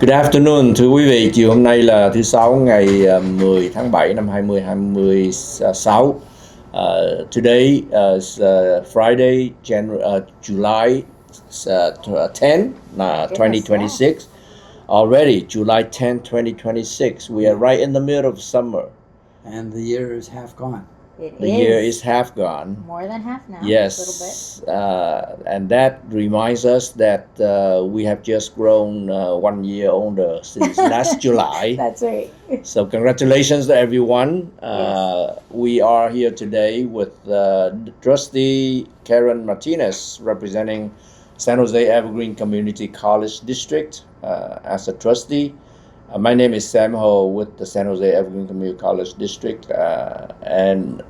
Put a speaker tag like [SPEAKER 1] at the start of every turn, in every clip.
[SPEAKER 1] Good afternoon thưa quý vị, chiều hôm nay là thứ Sáu ngày 10 tháng 7 năm 2026. Today is Friday, July 10, 2026. Already July 10, 2026. We are right in the middle of summer.
[SPEAKER 2] And the year is half gone.
[SPEAKER 1] The year is half gone.
[SPEAKER 3] More than half now.
[SPEAKER 1] Yes,
[SPEAKER 3] a little bit.
[SPEAKER 1] And that reminds us that we have just grown 1 year older since last July.
[SPEAKER 3] That's right.
[SPEAKER 1] So congratulations to everyone.
[SPEAKER 3] Yes.
[SPEAKER 1] We are here today with Trustee Karen Martinez representing San Jose Evergreen Community College District as a trustee. My name is Sam Ho with the San Jose Evergreen Community College District, and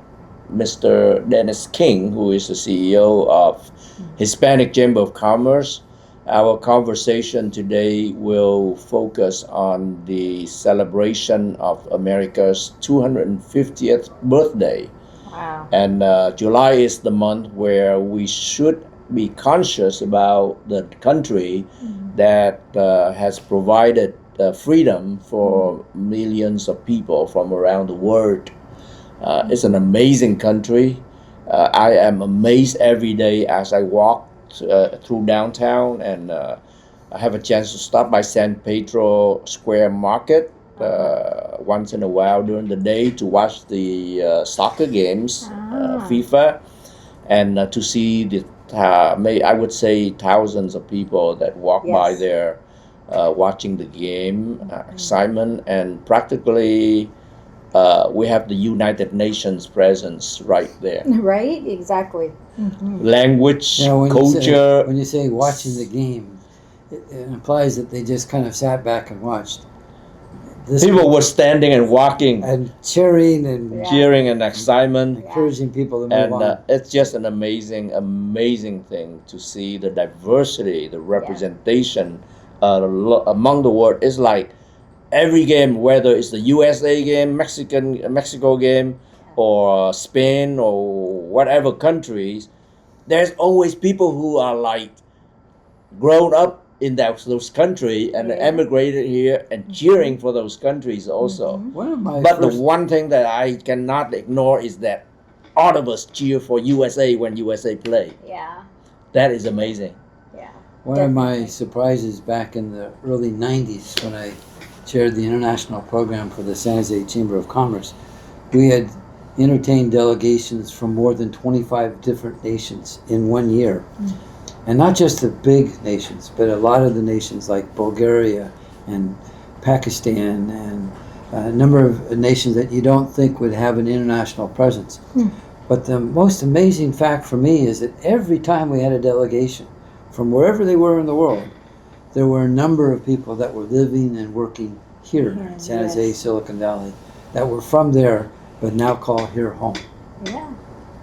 [SPEAKER 1] Mr. Dennis King, who is the CEO of Hispanic Chamber of Commerce. Our conversation today will focus on the celebration of America's 250th birthday.
[SPEAKER 3] Wow.
[SPEAKER 1] And July is the month where we should be conscious about the country that has provided freedom for millions of people from around the world. It's an amazing country. I am amazed every day as I walk through downtown, and I have a chance to stop by San Pedro Square Market once in a while during the day to watch the soccer games, FIFA, and to see the I would say thousands of people that walk by there watching the game, excitement, and practically we have the United Nations presence right there.
[SPEAKER 3] Right? Exactly.
[SPEAKER 1] Language, culture.
[SPEAKER 2] When you say watching the game, it implies that they just kind of sat back and watched.
[SPEAKER 1] People were standing and walking
[SPEAKER 2] and cheering and
[SPEAKER 1] cheering and excitement,
[SPEAKER 2] encouraging people to move on.
[SPEAKER 1] It's just an amazing thing to see the diversity, the representation among the world. It's like every game, whether it's the USA game, Mexico game, or Spain or whatever countries, there's always people who are like grown up in those countries and emigrated here and cheering for those countries also. But the one thing that I cannot ignore is that all of us cheer for USA when USA play.
[SPEAKER 3] Yeah.
[SPEAKER 1] That is amazing.
[SPEAKER 3] Yeah.
[SPEAKER 2] One of my surprises back in the early 90s when I chaired the international program for the San Jose Chamber of Commerce, we had entertained delegations from more than 25 different nations in 1 year. And not just the big nations, but a lot of the nations like Bulgaria and Pakistan and a number of nations that you don't think would have an international presence. But the most amazing fact for me is that every time we had a delegation from wherever they were in the world, there were a number of people that were living and working here in San Jose, Silicon Valley, that were from there, but now call here home.
[SPEAKER 3] Yeah,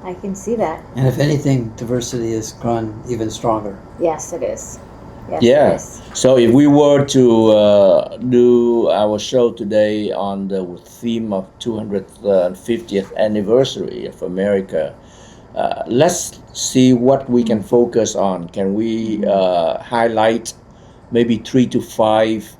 [SPEAKER 3] I can see that.
[SPEAKER 2] And if anything, diversity has grown even stronger.
[SPEAKER 3] Yes, it is. Yes,
[SPEAKER 1] yeah.
[SPEAKER 3] It is.
[SPEAKER 1] So if we were to do our show today on the theme of 250th anniversary of America, let's see what we can focus on. Can we highlight maybe 3 to 5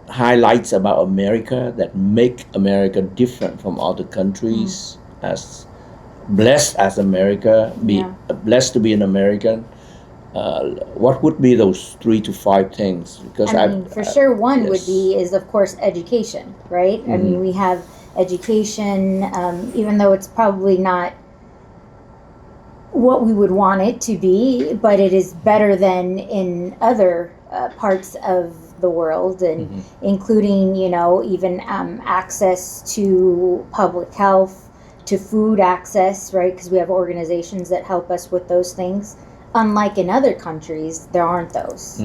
[SPEAKER 1] highlights about America that make America different from other countries, as blessed as America, blessed to be an American. What would be those 3 to 5 things? Because
[SPEAKER 3] I mean, for sure, one is of course education, right? I mean, we have education, even though it's probably not what we would want it to be, but it is better than in other parts of the world, and including, even access to public health, to food access, right? Because we have organizations that help us with those things. Unlike in other countries, there aren't those.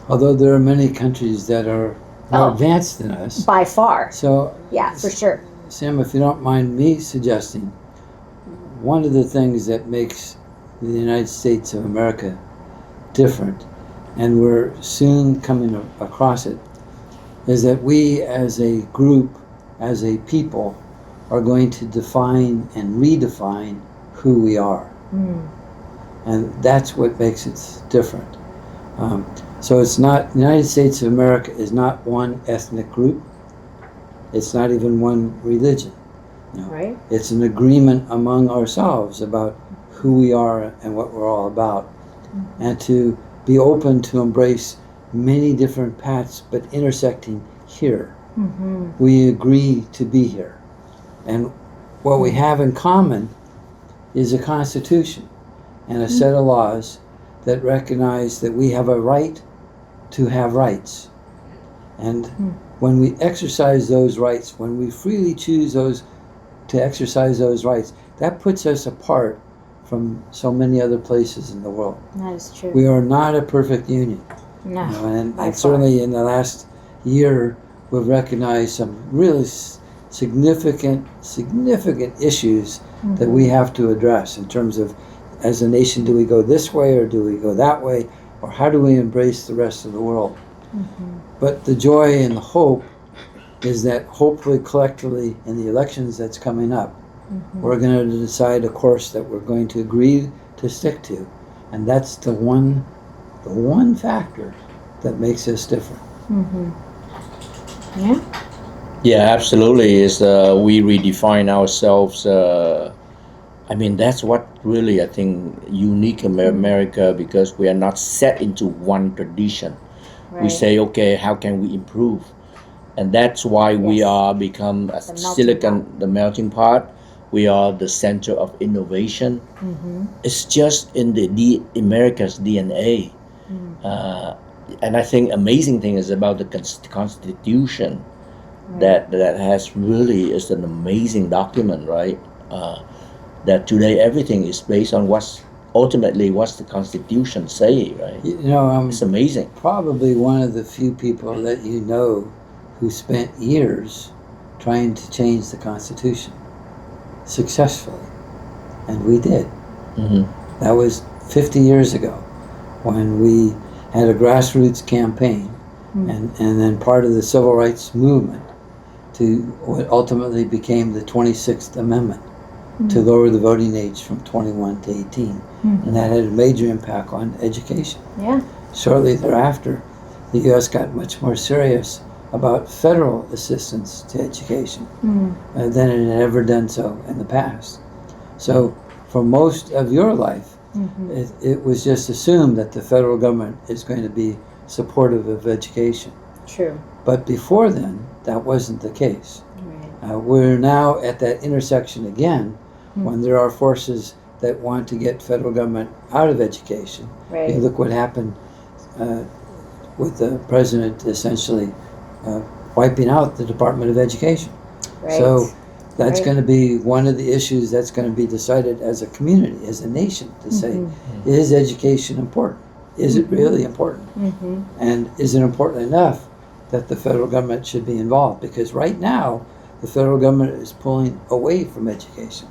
[SPEAKER 2] Although there are many countries that are more advanced than us.
[SPEAKER 3] By far.
[SPEAKER 2] So,
[SPEAKER 3] yeah, for sure.
[SPEAKER 2] Sam, if you don't mind me suggesting, one of the things that makes the United States of America different, and we're soon coming across it, is that we as a group, as a people, are going to define and redefine who we are. And that's what makes it different. So it's not, the United States of America is not one ethnic group. It's not even one religion.
[SPEAKER 3] Right.
[SPEAKER 2] It's an agreement among ourselves about who we are and what we're all about. And to be open to embrace many different paths, but intersecting here. We agree to be here. And what we have in common is a constitution and a set of laws that recognize that we have a right to have rights. And when we exercise those rights, when we freely choose to exercise those rights, that puts us apart from so many other places in the world.
[SPEAKER 3] That is true.
[SPEAKER 2] We are not a perfect union.
[SPEAKER 3] No.
[SPEAKER 2] And certainly in the last year, we've recognized some really significant issues that we have to address in terms of, as a nation, do we go this way or do we go that way? Or how do we embrace the rest of the world? But the joy and the hope is that hopefully collectively in the elections that's coming up, we're going to decide a course that we're going to agree to stick to. And that's the one factor that makes us different.
[SPEAKER 3] Yeah.
[SPEAKER 1] Yeah, absolutely. Is we redefine ourselves. I mean, that's what really I think unique America, because we are not set into one tradition.
[SPEAKER 3] Right.
[SPEAKER 1] We say, okay, how can we improve? And that's why we are become a silicon, the melting pot. We are the center of innovation. It's just in the America's DNA. And I think amazing thing is about the Constitution. That has really is an amazing document, right? That today everything is based on what's the Constitution say, right? It's amazing.
[SPEAKER 2] Probably one of the few people that you know who spent years trying to change the Constitution successfully, and we did. That was 50 years ago when we had a grassroots campaign and then part of the civil rights movement to what ultimately became the 26th Amendment to lower the voting age from 21 to 18. And that had a major impact on education.
[SPEAKER 3] Yeah.
[SPEAKER 2] Shortly thereafter, the U.S. got much more serious about federal assistance to education than it had ever done so in the past. So for most of your life, it was just assumed that the federal government is going to be supportive of education.
[SPEAKER 3] True.
[SPEAKER 2] But before then, that wasn't the case.
[SPEAKER 3] Right.
[SPEAKER 2] We're now at that intersection again when there are forces that want to get federal government out of education.
[SPEAKER 3] Right.
[SPEAKER 2] You look what happened with the president essentially wiping out the Department of Education.
[SPEAKER 3] Right.
[SPEAKER 2] So that's
[SPEAKER 3] Right.
[SPEAKER 2] going to be one of the issues that's going to be decided as a community, as a nation, to say, is education important? Is it really important? And is it important enough that the federal government should be involved? Because right now, the federal government is pulling away from education.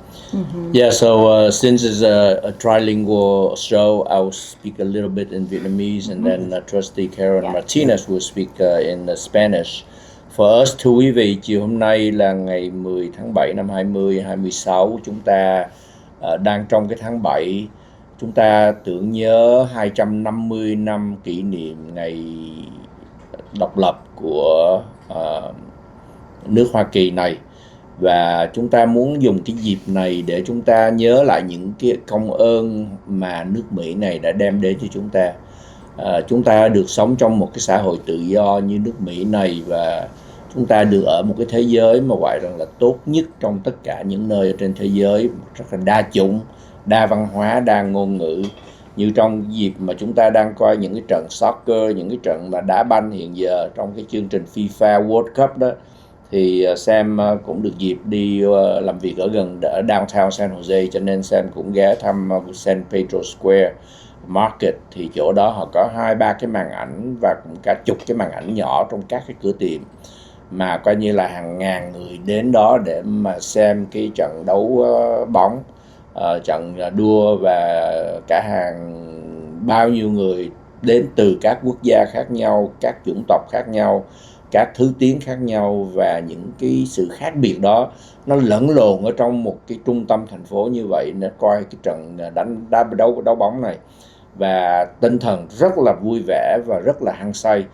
[SPEAKER 1] Yeah, so since it's a trilingual show, I will speak a little bit in Vietnamese, and then Trustee Karen Martinez will speak in Spanish. For us, thưa quý vị, chiều hôm nay là ngày 10 tháng 7 năm 2026, chúng ta đang trong cái tháng 7, chúng ta tưởng nhớ 250 năm kỷ niệm ngày độc lập của nước Hoa Kỳ này. Và chúng ta muốn dùng cái dịp này để chúng ta nhớ lại những cái công ơn mà nước Mỹ này đã đem đến cho chúng ta. Chúng ta được sống trong một cái xã hội tự do như nước Mỹ này, và chúng ta được ở một cái thế giới mà gọi rằng là tốt nhất trong tất cả những nơi ở trên thế giới, rất là đa chủng, đa văn hóa, đa ngôn ngữ. Như trong dịp mà chúng ta đang coi những cái trận soccer, những cái trận mà đá banh hiện giờ trong cái chương trình FIFA World Cup đó, thì Sam cũng được dịp đi làm việc ở gần ở downtown San Jose, cho nên Sam cũng ghé thăm San Pedro Square Market. Thì chỗ đó họ có 2-3 cái màn ảnh và cũng cả chục cái màn ảnh nhỏ trong các cái cửa tiệm, mà coi như là hàng ngàn người đến đó để mà xem cái trận đấu bóng, trận đua, và cả hàng bao nhiêu người đến từ các quốc gia khác nhau, các chủng tộc khác nhau, các thứ tiếng khác nhau, và những cái sự khác biệt đó nó lẫn lộn ở trong một cái trung tâm thành phố như vậy để coi cái trận đấu bóng này. và tinh thần rất là vui vẻ và rất là hăng say.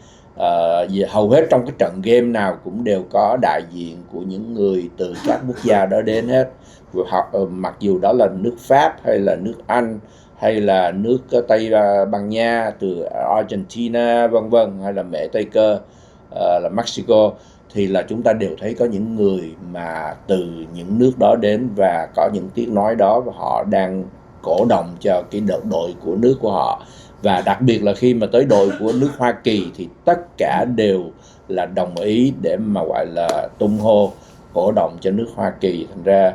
[SPEAKER 1] Hầu hết trong cái trận game nào cũng đều có đại diện của những người từ các quốc gia đó đến hết. Mặc dù đó là nước Pháp hay là nước Anh hay là nước Tây Ban Nha, từ Argentina vân vân, hay là Mễ Tây Cơ, là Mexico, thì là chúng ta đều thấy có những người mà từ những nước đó đến và có những tiếng nói đó, và họ đang cổ động cho cái đội của nước của họ. Và đặc biệt là khi mà tới đội của nước Hoa Kỳ thì tất cả đều là đồng ý để mà gọi là tung hô cổ động cho nước Hoa Kỳ. Thành ra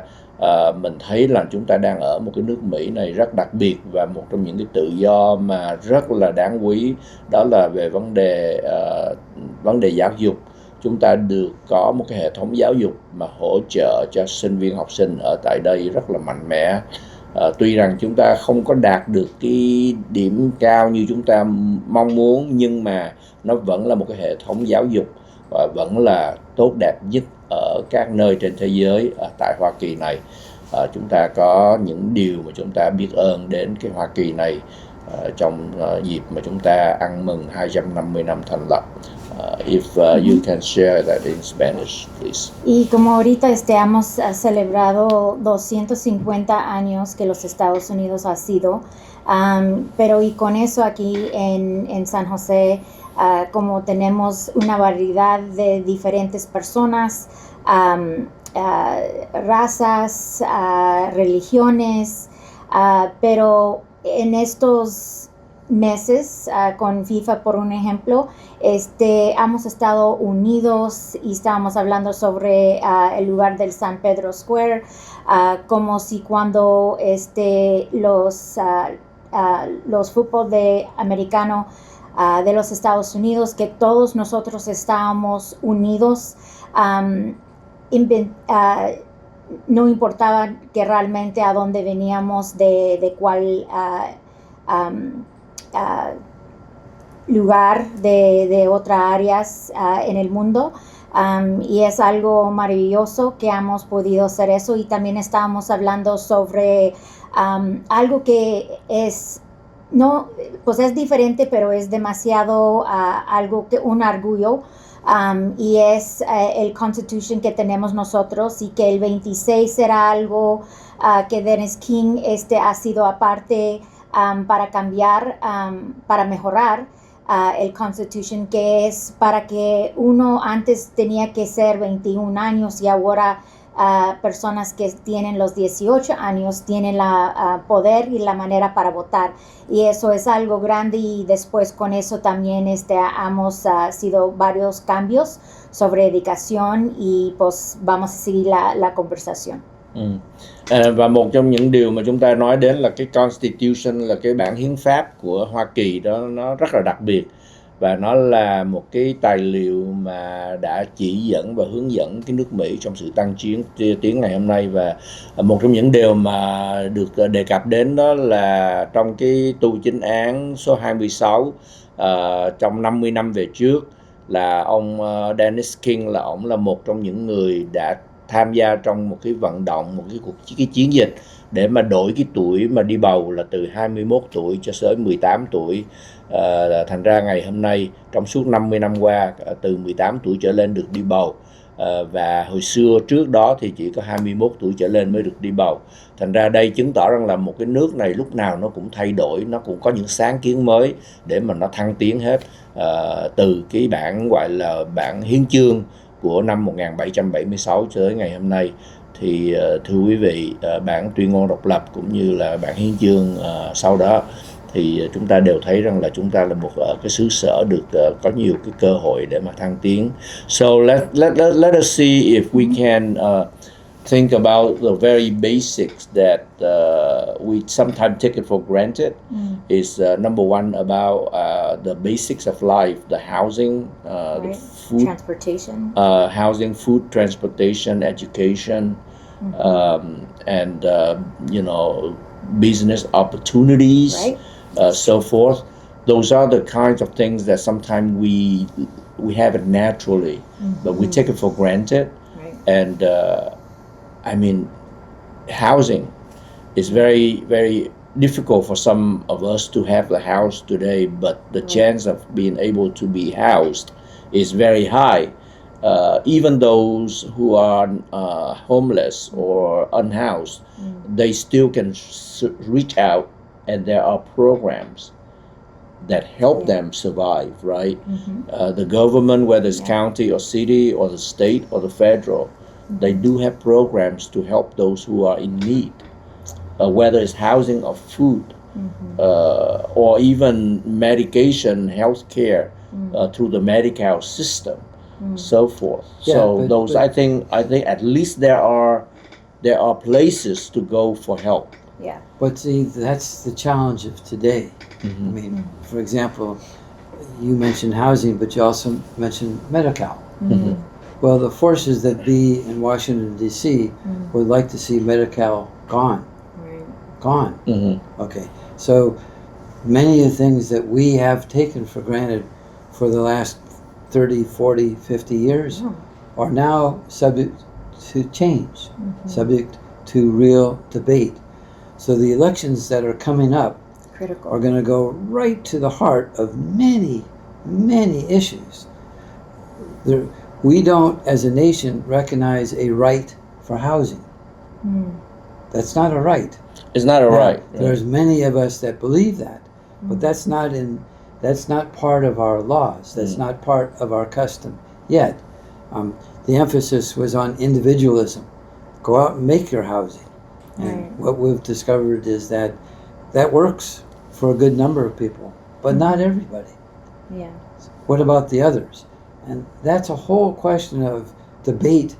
[SPEAKER 1] mình thấy là chúng ta đang ở một cái nước Mỹ này rất đặc biệt, và một trong những cái tự do mà rất là đáng quý đó là về vấn đề giáo dục. Chúng ta được có một cái hệ thống giáo dục mà hỗ trợ cho sinh viên học sinh ở tại đây rất là mạnh mẽ. Tuy rằng chúng ta không có đạt được cái điểm cao như chúng ta mong muốn, nhưng mà nó vẫn là một cái hệ thống giáo dục và vẫn là tốt đẹp nhất ở các nơi trên thế giới. Tại Hoa Kỳ này, chúng ta có những điều mà chúng ta biết ơn đến cái Hoa Kỳ này trong dịp mà chúng ta ăn mừng 250 năm thành lập. If you can share that in Spanish, please.
[SPEAKER 3] Y como ahorita hemos celebrado 250 años que los Estados Unidos ha sido, pero y con eso aquí en San José, como tenemos una variedad de diferentes personas, razas, religiones, pero en estos meses, con FIFA por un ejemplo, hemos estado unidos y estábamos hablando sobre el lugar del San Pedro Square, como si cuando los fútbol de americano de los Estados Unidos, que todos nosotros estábamos unidos, no importaba que realmente a dónde veníamos, de cuál lugar de otras áreas en el mundo, y es algo maravilloso que hemos podido hacer eso. Y también estábamos hablando sobre algo que es diferente, pero es demasiado algo que un orgullo, y es el Constitution que tenemos nosotros, y que el 26 será algo que Dennis King ha sido aparte para cambiar, para mejorar el Constitution, que es para que uno antes tenía que ser 21 años y ahora personas que tienen los 18 años tienen la poder y la manera para votar, y eso es algo grande. Y después con eso también hemos sido varios cambios sobre educación, y pues vamos a seguir la conversación.
[SPEAKER 1] Và một trong những điều mà chúng ta nói đến là cái Constitution, là cái bản hiến pháp của Hoa Kỳ đó, nó rất là đặc biệt, và nó là một cái tài liệu mà đã chỉ dẫn và hướng dẫn cái nước Mỹ trong sự tăng tiến ngày hôm nay. Và một trong những điều mà được đề cập đến đó là trong cái tù chính án số 26 trong 50 năm về trước, là ông Dennis King, là ông là một trong những người đã tham gia trong một cái vận động, một cái chiến dịch để mà đổi cái tuổi mà đi bầu là từ 21 tuổi cho tới 18 tuổi. Thành ra ngày hôm nay, trong suốt 50 năm qua, từ 18 tuổi trở lên được đi bầu, và hồi xưa trước đó thì chỉ có 21 tuổi trở lên mới được đi bầu. Thành ra đây chứng tỏ rằng là một cái nước này lúc nào nó cũng thay đổi, nó cũng có những sáng kiến mới để mà nó thăng tiến hết. Từ cái bản gọi là bản hiến chương của năm 1776 cho tới ngày hôm nay, thì thưa quý vị, bản tuyên ngôn độc lập cũng như là bản hiến chương sau đó, thì chúng ta đều thấy rằng là chúng ta là một cái xứ sở được có nhiều cái cơ hội để mà thăng tiến. So let us see if we can think about the very basics that we sometimes take it for granted. Is number one about the basics of life, the housing,
[SPEAKER 3] Right.
[SPEAKER 1] the food,
[SPEAKER 3] Transportation.
[SPEAKER 1] Housing, food, transportation, education, and business opportunities,
[SPEAKER 3] Right.
[SPEAKER 1] So forth. Those are the kinds of things that sometimes we have it naturally, but we take it for granted.
[SPEAKER 3] Right.
[SPEAKER 1] And I mean, housing is very, very difficult for some of us to have the house today, but the chance of being able to be housed is very high. Even those who are homeless or unhoused, they still can reach out, and there are programs that help them survive, right? The government, whether it's county or city or the state or the federal, they do have programs to help those who are in need, whether it's housing or food, or even medication, health care through the Medi-Cal system, so forth.
[SPEAKER 2] Yeah,
[SPEAKER 1] so those, I think at least there are places to go for help.
[SPEAKER 3] Yeah.
[SPEAKER 2] But see, that's the challenge of today. I mean, for example, you mentioned housing, but you also mentioned Medi-Cal. Well, the forces that be in Washington, D.C. would like to see Medi-Cal gone. Gone. Okay. So many of the things that we have taken for granted for the last 30, 40, 50 years are now subject to change, subject to real debate. So the elections that are coming up are going to go right to the heart of many, many issues. We don't, as a nation, recognize a right for housing. That's not a right.
[SPEAKER 1] It's not a right.
[SPEAKER 2] There's many of us that believe that, but that's not part of our laws. That's not part of our custom yet. The emphasis was on individualism. Go out and make your housing. And what we've discovered is that works for a good number of people, but not everybody.
[SPEAKER 3] Yeah.
[SPEAKER 2] What about the others? And that's a whole question of debate,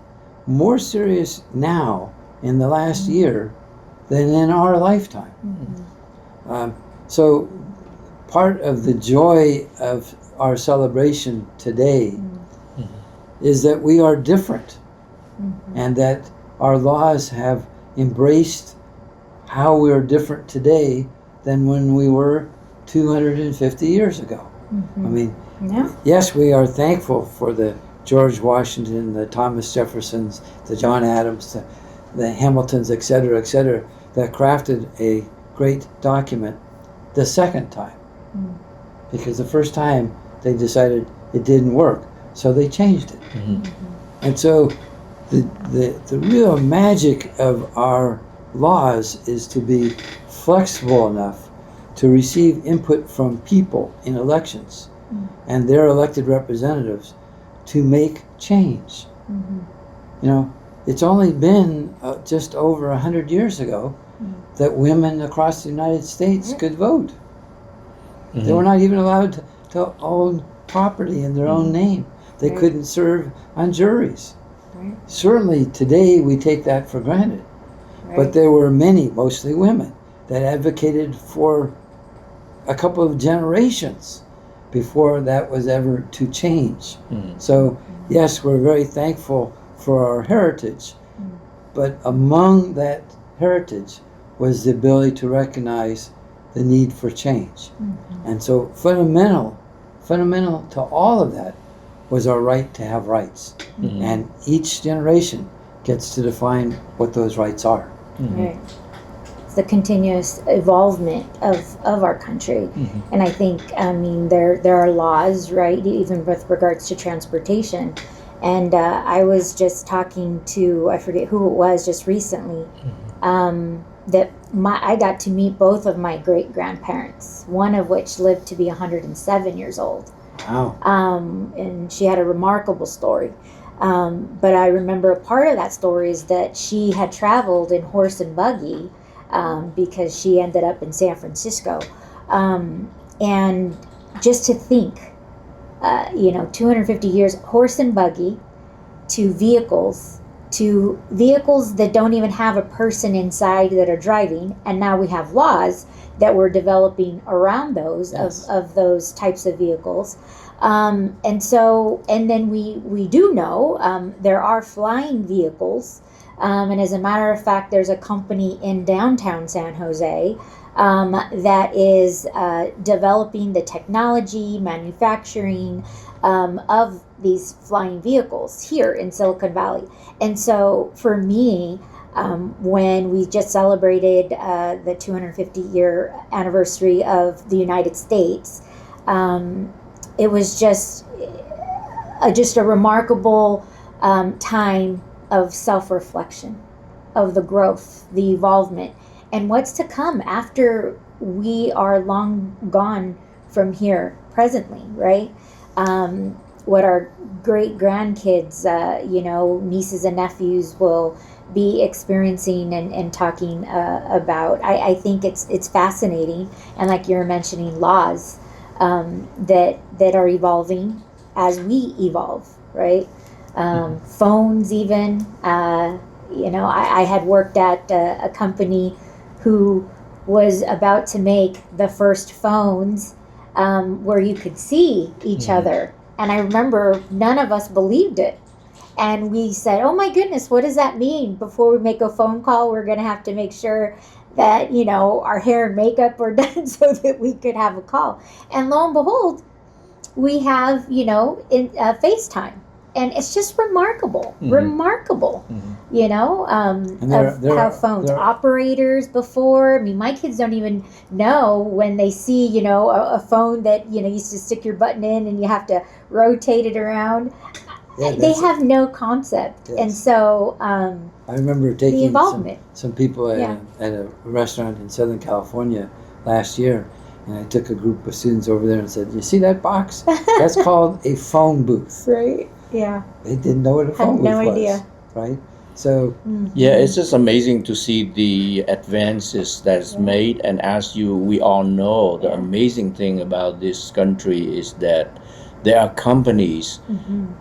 [SPEAKER 2] more serious now in the last year than in our lifetime. So part of the joy of our celebration today is that we are different, and that our laws have embraced how we are different today than when we were 250 years ago. I mean, yes, we are thankful for the George Washington, the Thomas Jeffersons, the John Adams, the Hamiltons, et cetera, that crafted a great document the second time. Because the first time they decided it didn't work, so they changed it. And so the real magic of our laws is to be flexible enough to receive input from people in elections and their elected representatives to make change. You know, it's only been just over 100 years ago that women across the United States could vote. They were not even allowed to own property in their own name. They couldn't serve on juries. Certainly today we take that for granted. But there were many, mostly women, that advocated for a couple of generations before that was ever to change. So yes, we're very thankful for our heritage, but among that heritage was the ability to recognize the need for change. And so fundamental to all of that was our right to have rights. And each generation gets to define what those rights are.
[SPEAKER 3] Right. It's the continuous evolvement of our country. And I think, I mean, there are laws, right, even with regards to transportation. And I was just talking to, I forget who it was just recently, that I got to meet both of my great-grandparents, one of which lived to be 107 years old.
[SPEAKER 2] Wow.
[SPEAKER 3] And she had a remarkable story. But I remember a part of that story is that she had traveled in horse and buggy because she ended up in San Francisco. And just to think, 250 years, horse and buggy to vehicles that don't even have a person inside that are driving. And now we have laws that we're developing around those, of those types of vehicles. And then we do know there are flying vehicles. And as a matter of fact, there's a company in downtown San Jose that is developing the technology, manufacturing of these flying vehicles here in Silicon Valley. And so for me, when we just celebrated the 250-year anniversary of the United States. It was just a remarkable time of self-reflection, of the growth, the evolvement, and what's to come after we are long gone from here presently, right? What our great grandkids, nieces and nephews will be experiencing and talking about. I think it's fascinating, and like you're mentioning, laws that are evolving as we evolve, right? Phones, even. I had worked at a company who was about to make the first phones where you could see each other. And I remember none of us believed it. And we said, oh my goodness, what does that mean? Before we make a phone call, we're going to have to make sure that, our hair and makeup are done so that we could have a call. And lo and behold, we have, FaceTime. And it's just remarkable,
[SPEAKER 2] And
[SPEAKER 3] how phones operators before. I mean, my kids don't even know when they see, a phone that, you used to stick your button in and you have to rotate it around.
[SPEAKER 2] Yeah,
[SPEAKER 3] they have no concept.
[SPEAKER 2] Yes.
[SPEAKER 3] And so
[SPEAKER 2] I remember taking
[SPEAKER 3] the involvement.
[SPEAKER 2] some people at a restaurant in Southern California last year, and I took a group of students over there and said, you see that box? That's called a phone booth.
[SPEAKER 3] Right. Yeah.
[SPEAKER 2] They didn't know what a phone booth was.
[SPEAKER 3] Had no idea.
[SPEAKER 2] Right? So
[SPEAKER 1] Yeah, it's just amazing to see the advances that's made. And as we all know, the amazing thing about this country is that there are companies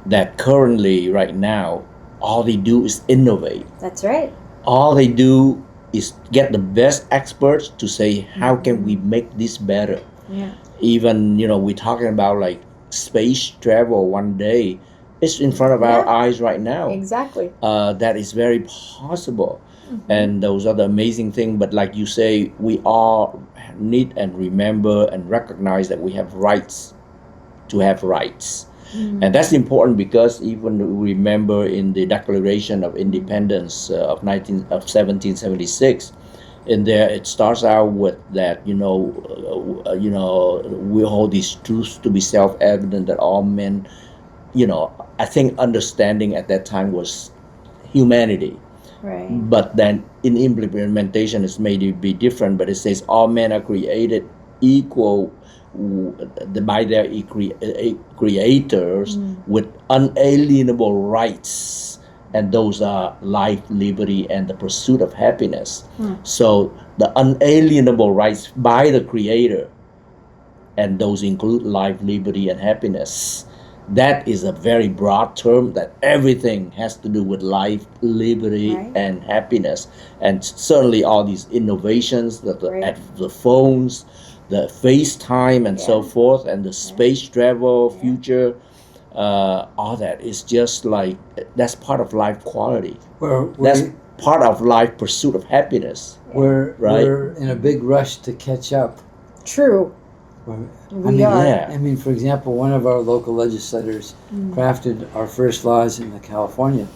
[SPEAKER 1] that currently, right now, all they do is innovate.
[SPEAKER 3] That's right.
[SPEAKER 1] All they do is get the best experts to say, how can we make this better?
[SPEAKER 3] Yeah.
[SPEAKER 1] Even, we're talking about like space travel one day. It's in front of our eyes right now.
[SPEAKER 3] Exactly.
[SPEAKER 1] That is very possible. And those are the amazing things. But like you say, we all need and remember and recognize that we have rights to have rights. And that's important because even we remember in the Declaration of Independence of 1776, in there it starts out with that, we hold these truths to be self-evident that all men, I think understanding at that time was humanity.
[SPEAKER 3] Right.
[SPEAKER 1] But then in implementation it's made to be different, but it says all men are created equal by their creators with unalienable rights, and those are life, liberty, and the pursuit of happiness. So the unalienable rights by the creator, and those include life, liberty, and happiness. That is a very broad term that everything has to do with life, liberty, and happiness. And certainly all these innovations, the phones, the FaceTime and so forth, and the space travel future, all that is just like, that's part of life quality. That's part of life pursuit of happiness.
[SPEAKER 2] We're in a big rush to catch up.
[SPEAKER 3] True.
[SPEAKER 2] We are. I mean, for example, one of our local legislators crafted our first laws in California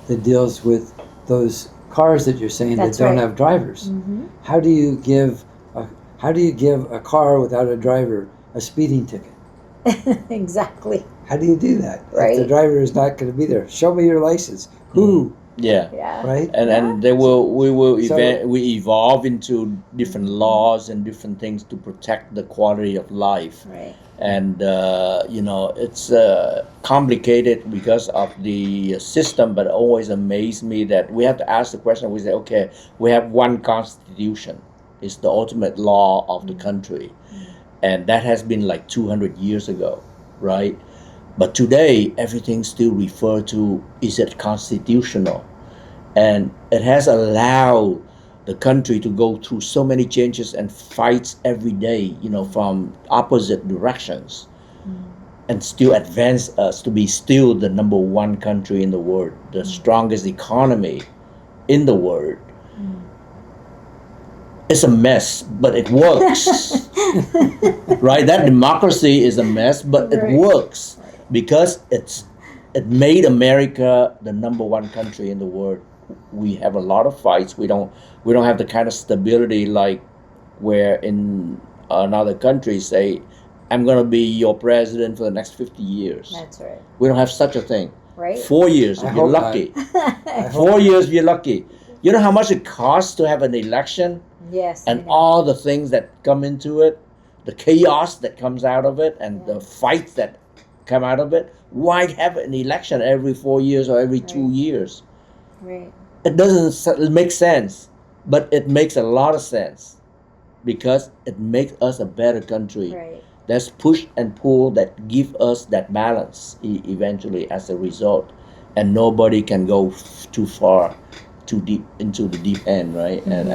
[SPEAKER 2] that deals with those cars that you're saying that don't have drivers. How do you give a car without a driver a speeding ticket?
[SPEAKER 3] Exactly.
[SPEAKER 2] How do you do that?
[SPEAKER 3] Right.
[SPEAKER 2] If the driver is not going to be there, show me your license. Who?
[SPEAKER 3] Yeah.
[SPEAKER 2] Right.
[SPEAKER 1] And we evolve into different laws and different things to protect the quality of life.
[SPEAKER 3] Right.
[SPEAKER 1] And it's complicated because of the system, but always amazed me that we have to ask the question. We say, okay, we have one constitution. It's the ultimate law of the country, and that has been like 200 years ago, right? But today, everything still referred to, is it constitutional? And it has allowed the country to go through so many changes and fights every day, from opposite directions, and still advance us to be still the number one country in the world, the strongest economy in the world. It's a mess, but it works. Right? That democracy is a mess, but it works because it made America the number one country in the world. we have a lot of fights. We don't have the kind of stability like where in another country say, I'm going to be your president for the next 50 years.
[SPEAKER 3] That's right.
[SPEAKER 1] We don't have such a thing.
[SPEAKER 3] Right.
[SPEAKER 1] 4 years
[SPEAKER 2] I
[SPEAKER 1] if you're
[SPEAKER 2] hope not.
[SPEAKER 1] lucky.
[SPEAKER 2] I hope
[SPEAKER 1] 4 years if you're lucky. You know how much it costs to have an election
[SPEAKER 3] Yes. I
[SPEAKER 1] and
[SPEAKER 3] know.
[SPEAKER 1] all the things that come into it, the chaos that comes out of it, and the fights that come out of it. Why have an election every 4 years or every 2 years?
[SPEAKER 3] Right.
[SPEAKER 1] It doesn't make sense, but it makes a lot of sense because it makes us a better country.
[SPEAKER 3] Right.
[SPEAKER 1] There's push and pull that give us that balance eventually as a result, and nobody can go too far, too deep into the deep end, right? And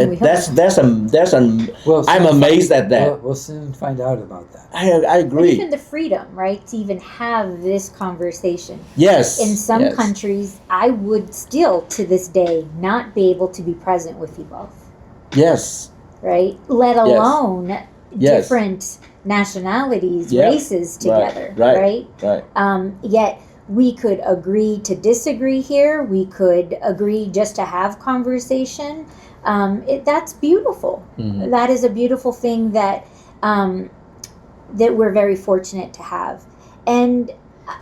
[SPEAKER 3] we hope
[SPEAKER 1] that's
[SPEAKER 2] We'll
[SPEAKER 1] I'm
[SPEAKER 2] soon
[SPEAKER 1] amazed at that.
[SPEAKER 2] We'll soon find out about that.
[SPEAKER 1] I
[SPEAKER 3] But
[SPEAKER 1] agree.
[SPEAKER 3] even the freedom, right, to even have this conversation.
[SPEAKER 1] Yes.
[SPEAKER 3] In some
[SPEAKER 1] yes.
[SPEAKER 3] countries, I would still, to this day, not be able to be present with you both,
[SPEAKER 1] Yes.
[SPEAKER 3] right? Let alone
[SPEAKER 1] Yes.
[SPEAKER 3] different nationalities,
[SPEAKER 1] Yeah.
[SPEAKER 3] races together,
[SPEAKER 1] Right.
[SPEAKER 3] right?
[SPEAKER 1] Right.
[SPEAKER 3] Yet we could agree to disagree here. We could agree just to have conversation. That's beautiful.
[SPEAKER 1] Mhm.
[SPEAKER 3] That is a beautiful thing that that we're very fortunate to have. And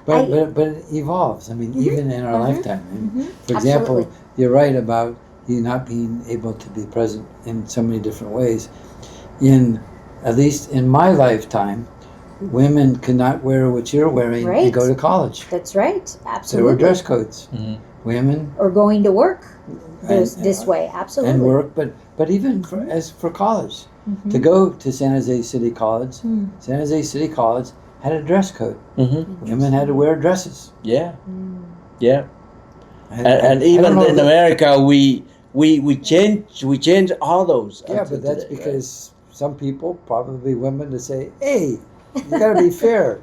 [SPEAKER 2] But it evolves. I mean, even in our lifetime. And for example,
[SPEAKER 3] Absolutely.
[SPEAKER 2] you're right about you not being able to be present in so many different ways. At least in my lifetime, women could not wear what you're wearing
[SPEAKER 3] Right.
[SPEAKER 2] and go to college.
[SPEAKER 3] that's right.
[SPEAKER 2] There
[SPEAKER 3] Absolutely.
[SPEAKER 2] were dress codes.
[SPEAKER 1] Mhm.
[SPEAKER 2] Women
[SPEAKER 3] Or going to work
[SPEAKER 2] And-
[SPEAKER 3] this way. Absolutely.
[SPEAKER 2] and work, but even for college, to go to San Jose City College, San Jose City College had a dress code.
[SPEAKER 1] Mhm.
[SPEAKER 2] Women had to wear dresses.
[SPEAKER 1] Yeah. Yeah.
[SPEAKER 2] I
[SPEAKER 1] And
[SPEAKER 2] don't
[SPEAKER 1] even
[SPEAKER 2] know
[SPEAKER 1] in
[SPEAKER 2] that-
[SPEAKER 1] America, we change all those.
[SPEAKER 2] Yeah, but that's because some people, probably women, to say, "Hey, you got to be fair."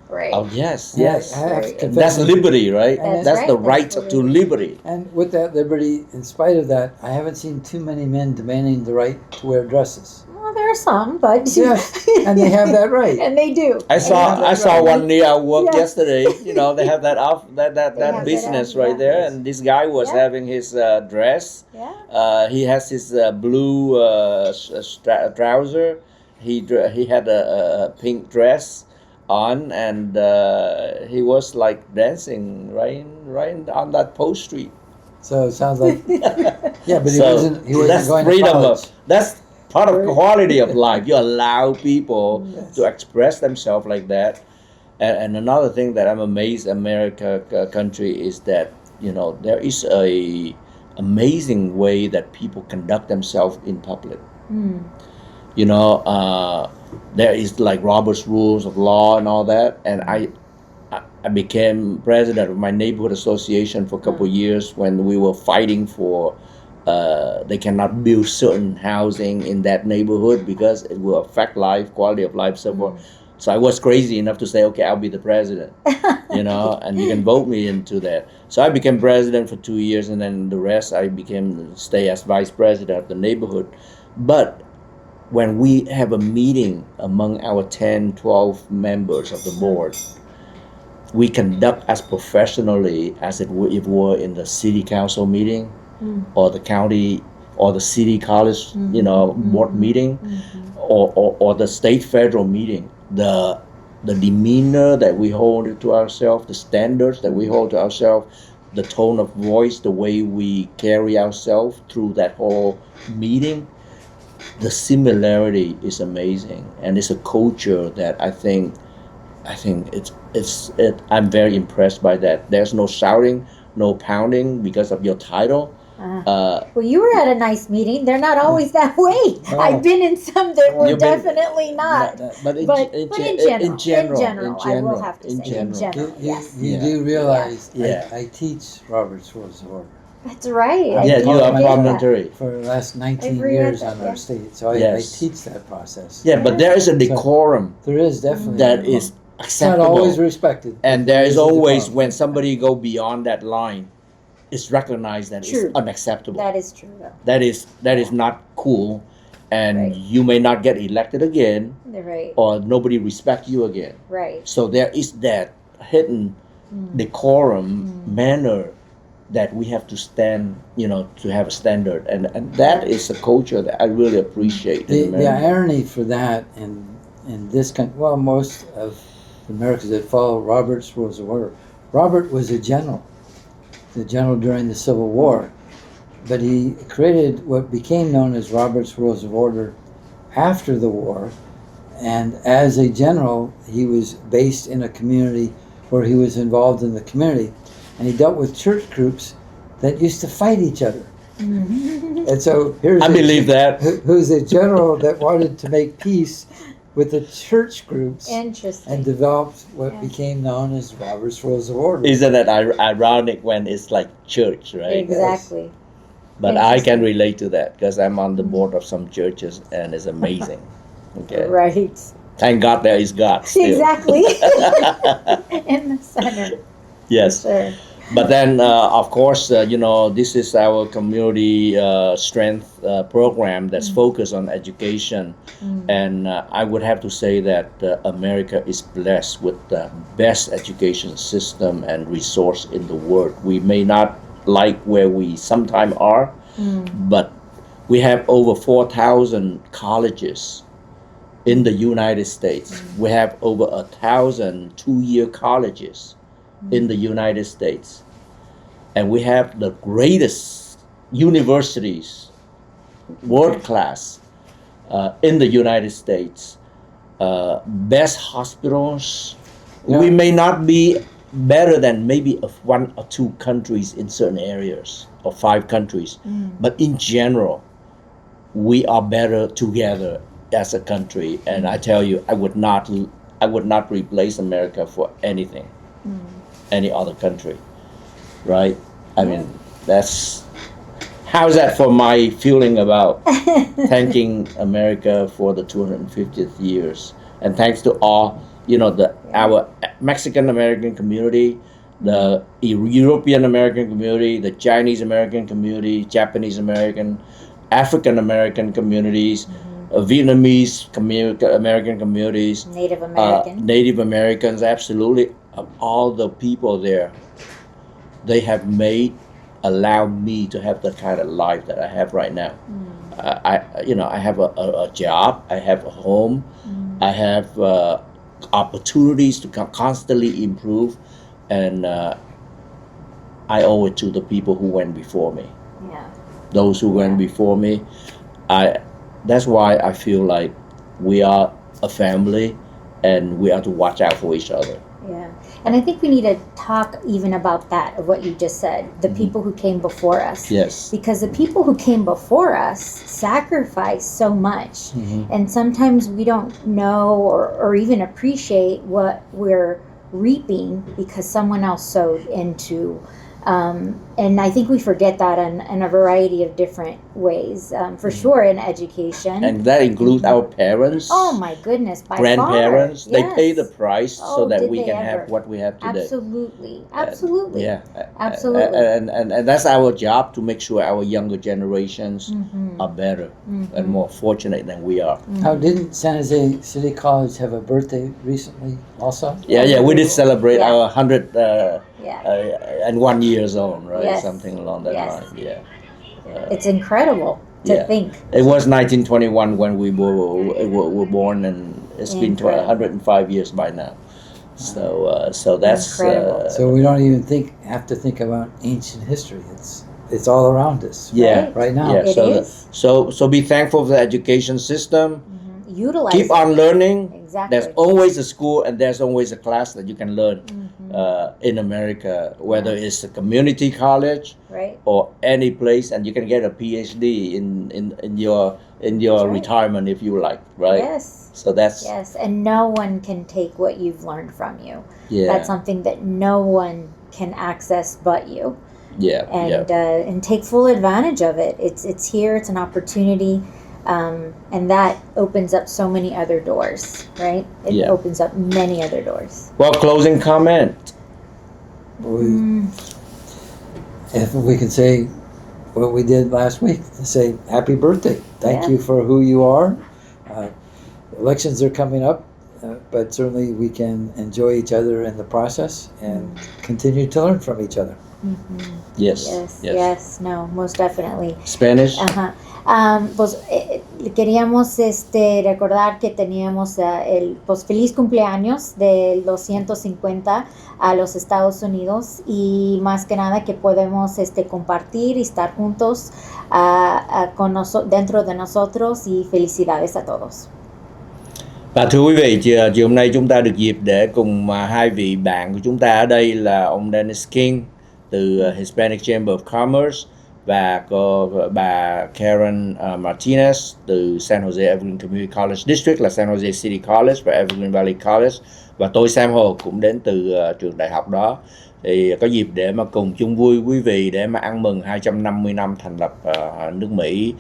[SPEAKER 3] Right.
[SPEAKER 1] Oh yes,
[SPEAKER 2] And
[SPEAKER 1] yes.
[SPEAKER 2] I have to
[SPEAKER 3] Right.
[SPEAKER 2] confess
[SPEAKER 1] That's liberty, right?
[SPEAKER 2] That's
[SPEAKER 1] That's the
[SPEAKER 3] right,
[SPEAKER 1] right
[SPEAKER 3] that's
[SPEAKER 1] to liberty.
[SPEAKER 2] And with that liberty, in spite of that, I haven't seen too many men demanding the right to wear dresses.
[SPEAKER 3] Well, there are some, but
[SPEAKER 2] Yes, and they have that right.
[SPEAKER 3] and they do.
[SPEAKER 1] I saw one near our work
[SPEAKER 3] Yeah.
[SPEAKER 1] yesterday. You know, they have that
[SPEAKER 3] They have
[SPEAKER 1] that
[SPEAKER 3] that
[SPEAKER 1] business
[SPEAKER 3] out,
[SPEAKER 1] right
[SPEAKER 3] yeah.
[SPEAKER 1] there, and this guy was
[SPEAKER 3] Yeah.
[SPEAKER 1] having his dress.
[SPEAKER 3] Yeah.
[SPEAKER 1] He has his blue trouser. He had a pink dress on, and he was like dancing right on that post street.
[SPEAKER 2] So it sounds like, yeah, but he
[SPEAKER 1] So
[SPEAKER 2] wasn't
[SPEAKER 1] that's
[SPEAKER 2] going to
[SPEAKER 1] freedom
[SPEAKER 2] college.
[SPEAKER 1] that's part of
[SPEAKER 2] Right.
[SPEAKER 1] quality of life. You allow people
[SPEAKER 2] Yes.
[SPEAKER 1] to express themselves like that. And another thing that I'm amazed America country is that there is a amazing way that people conduct themselves in public. There is like Robert's rules of law and all that, and I became president of my neighborhood association for a couple of years when we were fighting for they cannot build certain housing in that neighborhood because it will affect quality of life, so forth. So I was crazy enough to say, okay, I'll be the president, and you can vote me into that. So I became president for 2 years, and then the rest I stay as vice president of the neighborhood. But when we have a meeting among our 10, 12 members of the board, we conduct as professionally as it were in the city council meeting or the county or the city college, board meeting or the state federal meeting. The demeanor that we hold to ourselves, the standards that we hold to ourselves, the tone of voice, the way we carry ourselves through that whole meeting, the similarity is amazing, and it's a culture that I think I'm very impressed by that. There's no shouting, no pounding because of your title.
[SPEAKER 3] Well, you were at a nice meeting. They're not always that way.
[SPEAKER 2] Oh.
[SPEAKER 3] I've been in some that were
[SPEAKER 1] You've been-
[SPEAKER 3] definitely not.
[SPEAKER 1] But in
[SPEAKER 3] general, I will have to say, in general. Yes.
[SPEAKER 2] You
[SPEAKER 1] Yeah.
[SPEAKER 2] do realize
[SPEAKER 1] Yeah.
[SPEAKER 2] I teach Robert's Rules of Order
[SPEAKER 3] That's right.
[SPEAKER 2] Yeah,
[SPEAKER 3] I
[SPEAKER 1] Yeah,
[SPEAKER 3] did
[SPEAKER 1] you are
[SPEAKER 3] get that.
[SPEAKER 1] parliamentary.
[SPEAKER 2] for the last 19
[SPEAKER 3] I've read
[SPEAKER 2] years
[SPEAKER 3] that,
[SPEAKER 2] on
[SPEAKER 3] yeah.
[SPEAKER 2] our state, so I
[SPEAKER 1] Yes.
[SPEAKER 2] teach that process.
[SPEAKER 1] Yeah, but there is a decorum
[SPEAKER 2] There is definitely
[SPEAKER 1] that
[SPEAKER 2] a-
[SPEAKER 1] is
[SPEAKER 2] it's not
[SPEAKER 1] acceptable.
[SPEAKER 2] always respected,
[SPEAKER 1] And
[SPEAKER 2] but
[SPEAKER 1] there is
[SPEAKER 2] a
[SPEAKER 1] always,
[SPEAKER 2] decorum.
[SPEAKER 1] when somebody go beyond that line, it's recognized that
[SPEAKER 3] True.
[SPEAKER 1] it's unacceptable.
[SPEAKER 3] That is true, though.
[SPEAKER 1] That is not cool, and
[SPEAKER 3] Right.
[SPEAKER 1] you may not get elected again,
[SPEAKER 3] They're right.
[SPEAKER 1] or nobody respect you again.
[SPEAKER 3] Right.
[SPEAKER 1] So there is that hidden decorum manner that we have to stand, to have a standard, and that is a culture that I really appreciate in
[SPEAKER 2] The
[SPEAKER 1] America.
[SPEAKER 2] irony for that in this country, well, most of the Americans that follow Robert's Rules of Order. Robert was a general during the Civil War, but he created what became known as Robert's Rules of Order after the war. And as a general, he was based in a community where he was involved in the community, and he dealt with church groups that used to fight each other. And so here's
[SPEAKER 1] I believe that.
[SPEAKER 2] who's a general that wanted to make peace with the church groups
[SPEAKER 3] Interesting.
[SPEAKER 2] and developed what
[SPEAKER 3] Yeah.
[SPEAKER 2] became known as Robert's Rules of Order.
[SPEAKER 1] Isn't that ironic when it's like church, right?
[SPEAKER 3] Exactly.
[SPEAKER 1] But I can
[SPEAKER 3] Interesting.
[SPEAKER 1] relate to that because I'm on the board of some churches, and it's amazing. Okay.
[SPEAKER 3] Right.
[SPEAKER 1] Thank God there is God still.
[SPEAKER 3] Exactly. In the center.
[SPEAKER 1] Yes.
[SPEAKER 3] Sure.
[SPEAKER 1] But then, of course, this is our community strength program that's focused on education. And I would have to say that America is blessed with the best education system and resource in the world. We may not like where we sometimes are, but we have over 4,000 colleges in the United States. We have over 1,000 two-year colleges in the United States. And we have the greatest universities, world class, in the United States. Best hospitals.
[SPEAKER 2] Yeah.
[SPEAKER 1] We may not be better than maybe of 1 or 2 countries in certain areas, or 5 countries. But in general, we are better together as a country. And I tell you, I would not replace America for anything, any other country, right? I mean, how's that for my feeling about thanking America for the 250th years, and thanks to all, our Mexican American community, the European American community, the Chinese American community, Japanese American, African American communities, Vietnamese American communities,
[SPEAKER 3] Native American.
[SPEAKER 1] Native Americans, absolutely, all the people there. They have allowed me to have the kind of life that I have right now. I have a job, I have a home, I have opportunities to constantly improve, and I owe it to the people who went before me.
[SPEAKER 3] Yeah.
[SPEAKER 1] Those who went before me, that's why I feel like we are a family, and we have to watch out for each other.
[SPEAKER 3] Yeah. And I think we need to talk even about that, of what you just said, the people who came before us.
[SPEAKER 1] Yes.
[SPEAKER 3] Because the people who came before us sacrificed so much. And sometimes we don't know or even appreciate what we're reaping because someone else sowed into. And I think we forget that in a variety of different ways. For sure, in education.
[SPEAKER 1] And that includes our parents.
[SPEAKER 3] Oh my goodness, by
[SPEAKER 1] grandparents.
[SPEAKER 3] far.
[SPEAKER 1] They
[SPEAKER 3] Yes.
[SPEAKER 1] pay the price so
[SPEAKER 3] Oh,
[SPEAKER 1] that
[SPEAKER 3] did
[SPEAKER 1] we
[SPEAKER 3] they
[SPEAKER 1] can
[SPEAKER 3] ever.
[SPEAKER 1] have what we have today.
[SPEAKER 3] Absolutely.
[SPEAKER 1] Yeah,
[SPEAKER 3] Absolutely.
[SPEAKER 1] and that's our job, to make sure our younger generations are better and more fortunate than we are.
[SPEAKER 2] Now, didn't San Jose City College have a birthday recently also?
[SPEAKER 1] Yeah, we did celebrate
[SPEAKER 3] Yeah.
[SPEAKER 1] our 101
[SPEAKER 3] Yeah.
[SPEAKER 1] years old, right?
[SPEAKER 3] Yes.
[SPEAKER 1] Something along that
[SPEAKER 3] Yes.
[SPEAKER 1] line. Yeah.
[SPEAKER 3] It's incredible to
[SPEAKER 1] Yeah.
[SPEAKER 3] think.
[SPEAKER 1] It was 1921 when we were born, and it's been
[SPEAKER 3] Incredible.
[SPEAKER 1] 105 years by now. So that's
[SPEAKER 3] Incredible.
[SPEAKER 2] So we don't even have to think about ancient history. It's all around us.
[SPEAKER 1] yeah.
[SPEAKER 2] Right now.
[SPEAKER 1] Yeah,
[SPEAKER 3] It
[SPEAKER 1] so
[SPEAKER 3] is.
[SPEAKER 1] so be thankful for the education system.
[SPEAKER 3] Utilize
[SPEAKER 1] Keep
[SPEAKER 3] it.
[SPEAKER 1] on learning.
[SPEAKER 3] Exactly.
[SPEAKER 1] There's always a school and there's always a class that you can learn in America, whether it's a community college
[SPEAKER 3] Right.
[SPEAKER 1] or any place, and you can get a PhD in your
[SPEAKER 3] right.
[SPEAKER 1] retirement if you like, right?
[SPEAKER 3] Yes.
[SPEAKER 1] So that's
[SPEAKER 3] Yes. And no one can take what you've learned from you.
[SPEAKER 1] yeah,
[SPEAKER 3] That's something that no one can access but you.
[SPEAKER 1] yeah,
[SPEAKER 3] And and take full advantage of it. It's here. It's an opportunity. And that opens up so many other doors, right? It
[SPEAKER 1] Yeah.
[SPEAKER 3] opens up many other doors.
[SPEAKER 1] Well, closing comment.
[SPEAKER 2] If we can say what we did last week, to say happy birthday. Thank
[SPEAKER 3] Yeah.
[SPEAKER 2] you for who you are. Elections are coming up, but certainly we can enjoy each other in the process and continue to learn from each other.
[SPEAKER 1] Yes.
[SPEAKER 3] Yes,
[SPEAKER 1] Yes.
[SPEAKER 3] yes, no, most definitely.
[SPEAKER 1] Spanish.
[SPEAKER 3] Ajá. Pues queríamos recordar que teníamos pues feliz cumpleaños del 250 a los Estados Unidos y más que nada que podemos compartir y estar juntos dentro de nosotros y felicidades a todos.
[SPEAKER 1] Và thưa quý vị, chiều hôm nay chúng ta được dịp để cùng hai vị bạn của chúng ta ở đây là ông Dennis King từ Hispanic Chamber of Commerce và bà Karen Martinez từ San Jose Evergreen Community College District là San Jose City College và Evergreen Valley College, và tôi Sam Hồ cũng đến từ trường đại học đó. Thì có dịp để mà cùng chung vui quý vị để mà ăn mừng 250 năm thành lập nước Mỹ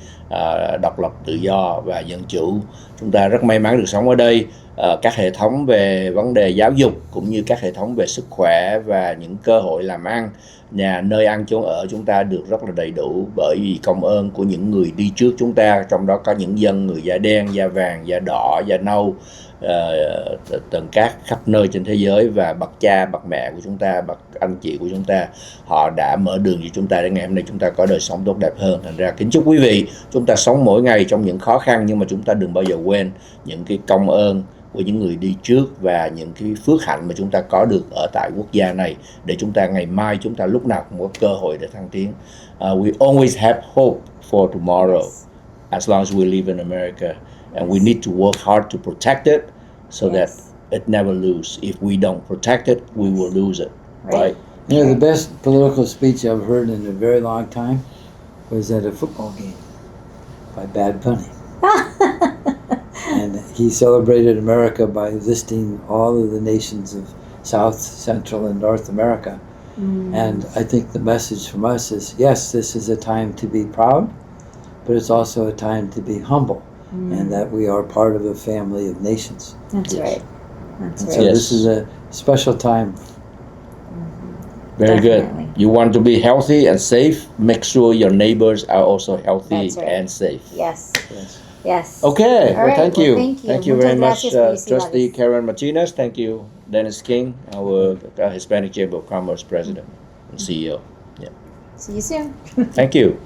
[SPEAKER 1] độc lập, tự do và dân chủ. Chúng ta rất may mắn được sống ở đây. Các hệ thống về vấn đề giáo dục cũng như các hệ thống về sức khỏe và những cơ hội làm ăn, nơi ăn chốn ở chúng ta được rất là đầy đủ bởi vì công ơn của những người đi trước chúng ta, trong đó có những dân người da đen, da vàng, da đỏ, da nâu, tầng các khắp nơi trên thế giới, và bậc cha, bậc mẹ của chúng ta, bậc anh chị của chúng ta, họ đã mở đường cho chúng ta để ngày hôm nay chúng ta có đời sống tốt đẹp hơn. Thành ra kính chúc quý vị chúng ta sống mỗi ngày trong những khó khăn, nhưng mà chúng ta đừng bao giờ quên những cái công ơn của những người đi trước và những cái phước hạnh mà chúng ta có được ở tại quốc gia này, để chúng ta ngày mai chúng ta lúc nào cũng có cơ hội để thăng tiến. We always have hope for tomorrow as long as we live in America, and we need to work hard to protect it so that it never lose. If we don't protect it, we will lose it. Right?
[SPEAKER 2] You know, the best political speech I've heard in a very long time was at a football game by Bad Bunny. And he celebrated America by listing all of the nations of South, Central, and North America. And I think the message from us is, yes, this is a time to be proud, but it's also a time to be humble, and that we are part of a family of nations.
[SPEAKER 3] That's right. That's
[SPEAKER 2] And
[SPEAKER 3] right.
[SPEAKER 2] so this is a special time.
[SPEAKER 1] Very
[SPEAKER 3] Definitely.
[SPEAKER 1] good. You want to be healthy and safe, make sure your neighbors are also healthy
[SPEAKER 3] That's right.
[SPEAKER 1] and safe.
[SPEAKER 3] Yes.
[SPEAKER 2] Yes.
[SPEAKER 3] Yes.
[SPEAKER 1] Okay,
[SPEAKER 3] All
[SPEAKER 1] well,
[SPEAKER 3] right,
[SPEAKER 1] thank
[SPEAKER 3] well,
[SPEAKER 1] you.
[SPEAKER 3] thank you.
[SPEAKER 1] Thank you
[SPEAKER 3] Muchas
[SPEAKER 1] very much,
[SPEAKER 3] gracias, felicidades.
[SPEAKER 1] Trustee Karen Martinez. Thank you, Dennis King, our Hispanic Chamber of Commerce President and CEO. Yeah.
[SPEAKER 3] See you soon.
[SPEAKER 1] Thank you.